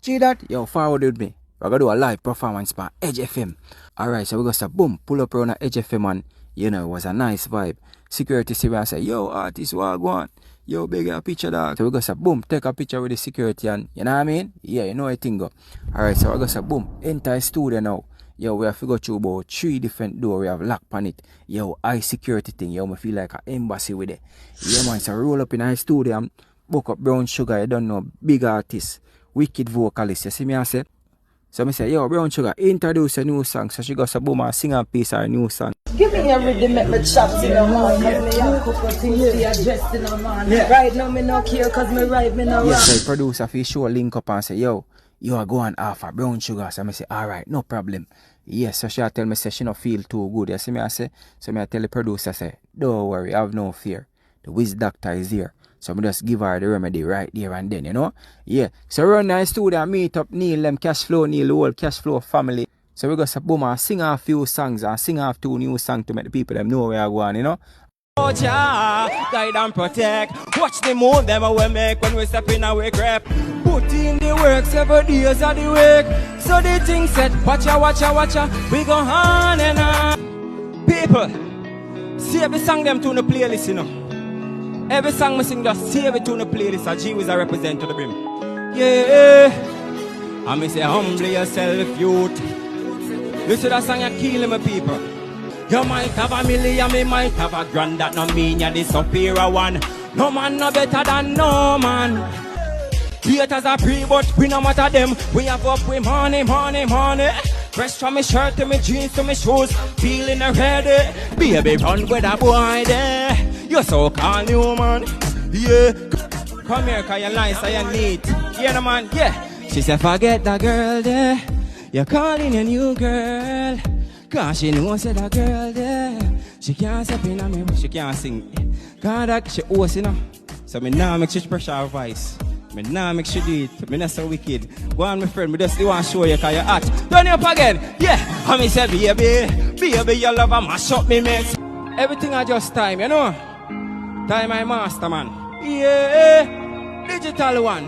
See that? Yo, forward with me. We're gonna do a live performance by Edge FM. Alright, so we're gonna say boom, pull up around Edge FM and you know, it was a nice vibe. Security see me and say, yo, artist, what I want? Yo, big a picture dog. So we're gonna say boom, take a picture with the security and you know what I mean? Yeah, you know I think go. Alright, so we're gonna say boom, enter the studio now. Yo, we have to go through about 3 different doors. We have lock on it. Yo, high security thing. Yo, me feel like an embassy with it. Yeah, man, so roll up in high studio and book up Brown Sugar. You don't know, big artist, wicked vocalist. You see me I say? So I say, yo, Brown Sugar, introduce a new song. So she goes to boom and sing a piece of a new song. Give me a rhythm, make me chops in the man. Cause me have couple things to address in the man. Right now me no care cause me right, me no wrong. Yes, so the producer for sure link up and say, yo, you are going off a Brown Sugar. So I say, alright, no problem. Yes, so she tell me say she don't feel too good. You see me I say? So I tell the producer say, don't worry, have no fear. The Gwhizz doctor is here. So I just give her the remedy right there and then, you know? Yeah. So run down the studio and meet up Neil, them Cashflow, Neil, the whole Cashflow family. So we go to boom and sing a few songs and sing off 2 new songs to make the people them know where I go on, you know? Oh, yeah, guide and protect. Watch the move them we make when we step in our grip. Put in the work 7 days of the week. So the thing said, watcha, watcha, watcha. We go on and on. People, see every song them to the playlist, you know. Every song we sing just save it to the playlist. A Gwhizz represent to the brim. Yeah. And me say humble yourself, youth. Listen to that song you kill my people. You might have a million, me might have a grand. That no mean you're the superior one. No man no better than no man. Haters are pre, but we no matter them. We have up with money, money, money. Fresh from my shirt to my jeans to my shoes. Feeling ready. Baby run with a boy there. You're so calm, you man. Yeah. Come here, cause you're nice and you're neat. Yeah, no man, yeah. She said, forget that girl there. You're calling a new girl. Cause she knows that girl there. She can't step in on me, she can't sing. Cause that she host, you know. So me now make she pressure her voice. Me now make she do it. Me not so wicked. Go on, my friend, me just want to show you cause you're hot. Turn you up again. Yeah. And me say, baby, you love a mash up me mix. Everything I just time, you know. Time my master, man. Yeah, digital one.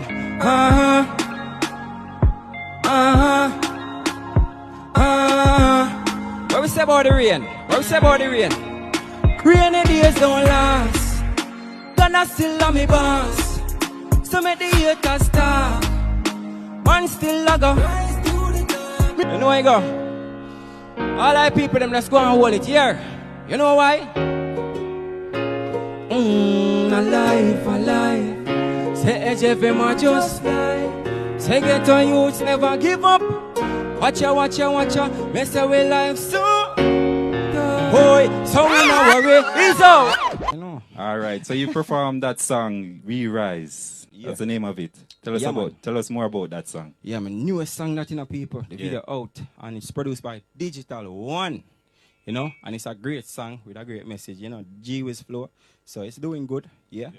What we say about the rain? What we say about the rain? Rainy days don't last. Gonna still on me boss. So make the haters stop. Man still a go. You know where I go? All I people them let's go and hold it here. You know why? Alive. Say Edge FM just like. Say get on youths never give up. Watcha, watcha, watcha. Me say we life so. Boy, so we not worry. It's out. Alright, so you performed that song, We Rise. Yeah. That's the name of it. Tell us more about that song. Yeah, my newest song that in a people. The video out and it's produced by Digital One. You know, and it's a great song with a great message, you know, Gwhizz flow. So it's doing good, yeah.